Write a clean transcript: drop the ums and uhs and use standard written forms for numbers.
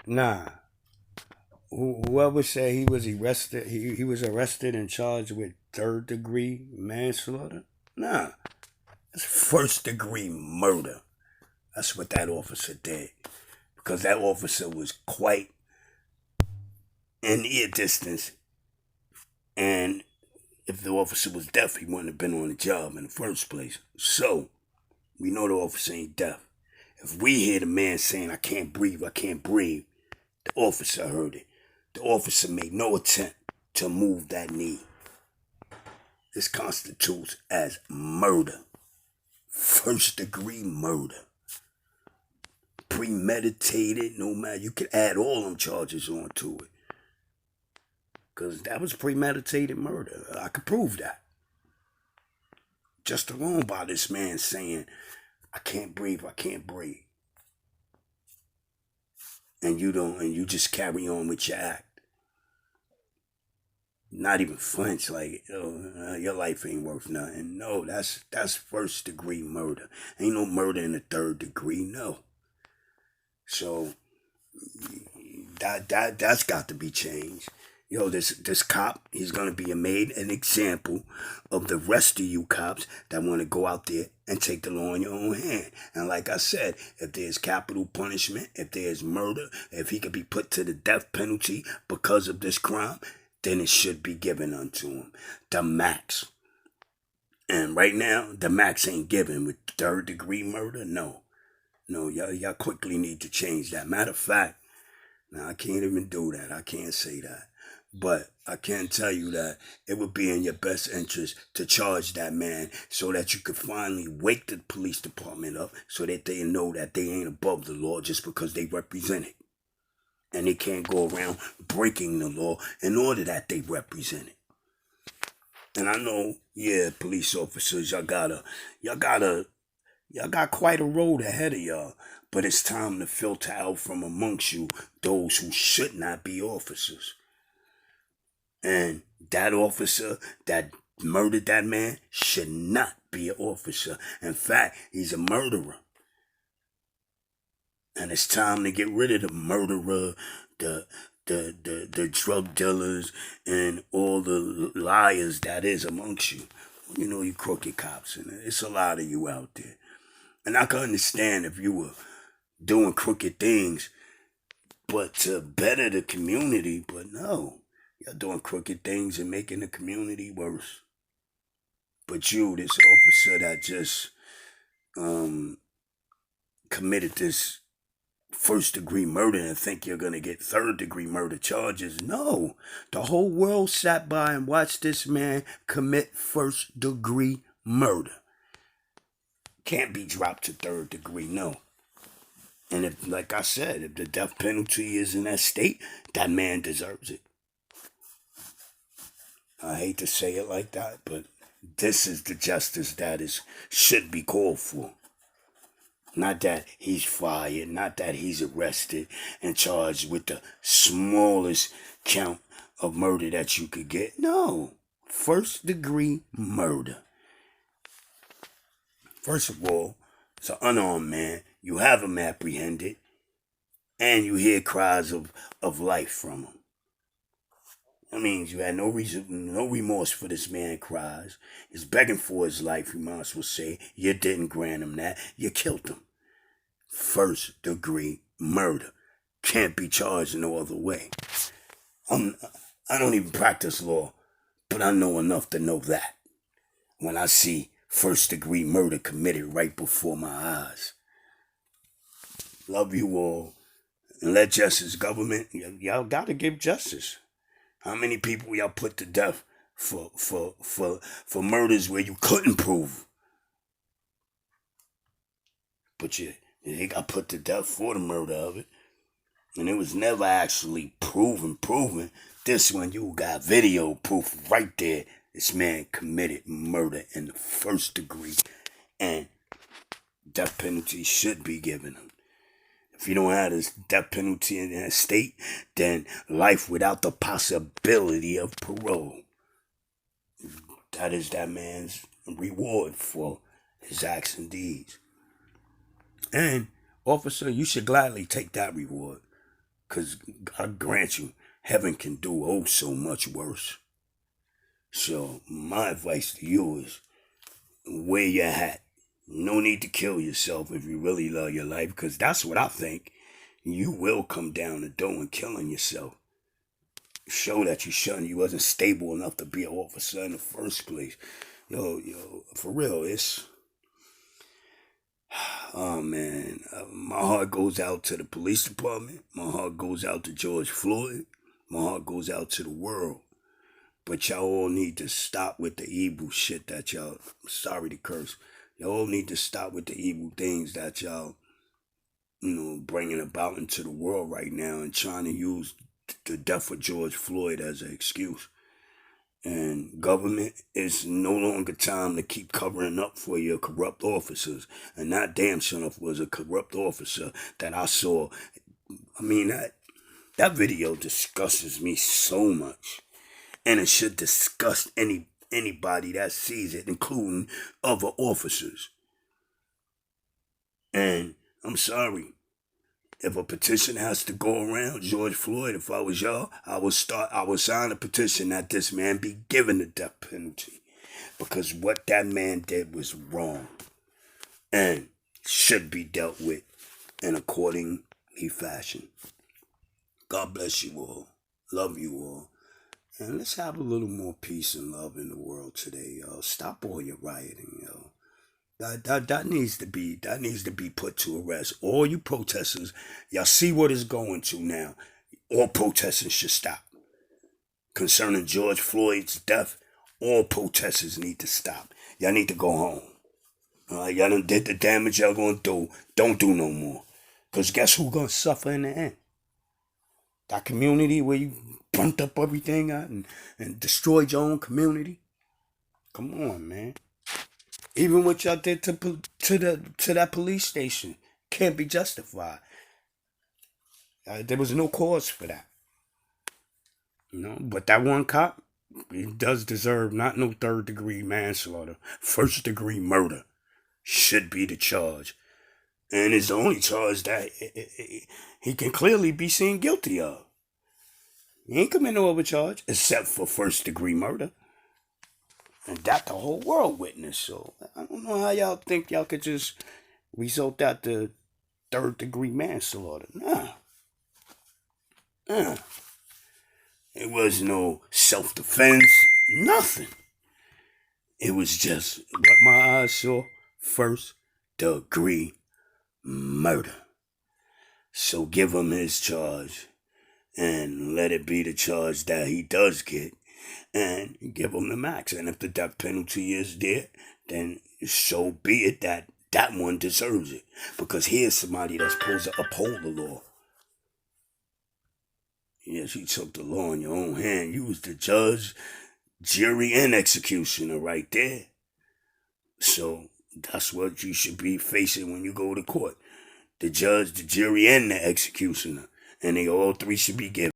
Nah. Whoever said he was arrested, he was arrested and charged with third degree manslaughter. Nah, it's first degree murder. That's what that officer did. Because that officer was quite in ear distance. And if the officer was deaf, he wouldn't have been on the job in the first place. So, we know the officer ain't deaf. If we hear the man saying, I can't breathe, the officer heard it. The officer made no attempt to move that knee. This constitutes as murder. First degree murder. Premeditated, no matter. You could add all them charges onto it. Because that was premeditated murder. I could prove that. Just alone by this man saying, I can't breathe, I can't breathe. And you just carry on with your act. Not even flinch, like, your life ain't worth nothing. No, that's first degree murder. Ain't no murder in the third degree, no. So that's got to be changed. This cop, he's gonna be made an example of the rest of you cops that want to go out there and take the law in your own hand. And like I said, if there's capital punishment, if there's murder, if he could be put to the death penalty because of this crime, then it should be given unto him. The max. And right now, the max ain't given with third degree murder. No. No, y'all quickly need to change that. Matter of fact, now I can't even do that. I can't say that. But I can tell you that it would be in your best interest to charge that man so that you could finally wake the police department up so that they know that they ain't above the law just because they represent it. And they can't go around breaking the law in order that they represent it. And I know, yeah, police officers, y'all got quite a road ahead of y'all. But it's time to filter out from amongst you those who should not be officers. And that officer that murdered that man should not be an officer. In fact, he's a murderer. And it's time to get rid of the murderer, the drug dealers, and all the liars that is amongst you. You crooked cops, and it's a lot of you out there. And I can understand if you were doing crooked things, but to better the community, but no. Y'all doing crooked things and making the community worse. But you, this officer that just committed this first degree murder and think you're gonna get third degree murder charges. No. The whole world sat by and watched this man commit first degree murder. Can't be dropped to third degree, no. And if, like I said, if the death penalty is in that state, that man deserves it. I hate to say it like that, but this is the justice that should be called for. Not that he's fired, not that he's arrested and charged with the smallest count of murder that you could get. No. First degree murder. First of all, it's an unarmed man. You have him apprehended, and you hear cries of life from him. That means you had no reason, no remorse for this man cries. He's begging for his life, you might as well say. You didn't grant him that. You killed him. First degree murder. Can't be charged no other way. I don't even practice law, but I know enough to know that. When I see first degree murder committed right before my eyes. Love you all. And let justice, government, y'all gotta give justice. How many people y'all put to death for murders where you couldn't prove? But they got put to death for the murder of it. And it was never actually proven. This one, you got video proof right there. This man committed murder in the first degree. And death penalty should be given him. If you don't have this death penalty in that state, then life without the possibility of parole. That is that man's reward for his acts and deeds. And, officer, you should gladly take that reward. Because I grant you, heaven can do oh so much worse. So my advice to you is wear your hat. No need to kill yourself if you really love your life, because that's what I think. You will come down the door and killing yourself. Show that you wasn't stable enough to be an officer in the first place. Yo, for real, it's... Oh, man. My heart goes out to the police department. My heart goes out to George Floyd. My heart goes out to the world. But y'all all need to stop with the evil shit that y'all... Sorry to curse. Y'all all need to stop with the evil things that y'all, bringing about into the world right now and trying to use the death of George Floyd as an excuse. And government, is no longer time to keep covering up for your corrupt officers. And that damn sure was a corrupt officer that I saw. I mean, that video disgusts me so much. And it should disgust anybody that sees it, including other officers. And I'm sorry. If a petition has to go around George Floyd, if I was y'all, I would sign a petition that this man be given the death penalty. Because what that man did was wrong. And should be dealt with in accordingly fashion. God bless you all. Love you all. And let's have a little more peace and love in the world today, y'all. Stop all your rioting, yo. That needs to be put to arrest. All you protesters, y'all see what it's going to now. All protesters should stop. Concerning George Floyd's death, all protesters need to stop. Y'all need to go home. All right, y'all done did the damage y'all gonna do. Don't do no more. Because guess who gonna suffer in the end? That community where you burnt up everything out and destroyed your own community? Come on, man. Even what y'all did to that police station can't be justified. There was no cause for that. But that one cop, he does deserve not no 3rd-degree manslaughter. 1st-degree murder should be the charge. And it's the only charge that he can clearly be seen guilty of. He ain't committing no overcharge, except for 1st-degree murder. And that the whole world witnessed. So I don't know how y'all think y'all could just result that to 3rd-degree manslaughter. Nah. It was no self-defense. Nothing. It was just what my eyes saw. 1st-degree murder. So give him his charge. And let it be the charge that he does get. And give him the max. And if the death penalty is there, then so be it that one deserves it. Because he is somebody that's supposed to uphold the law. Yes, you took the law in your own hand. You was the judge, jury, and executioner right there. So that's what you should be facing when you go to court. The judge, the jury, and the executioner. And they all three should be given.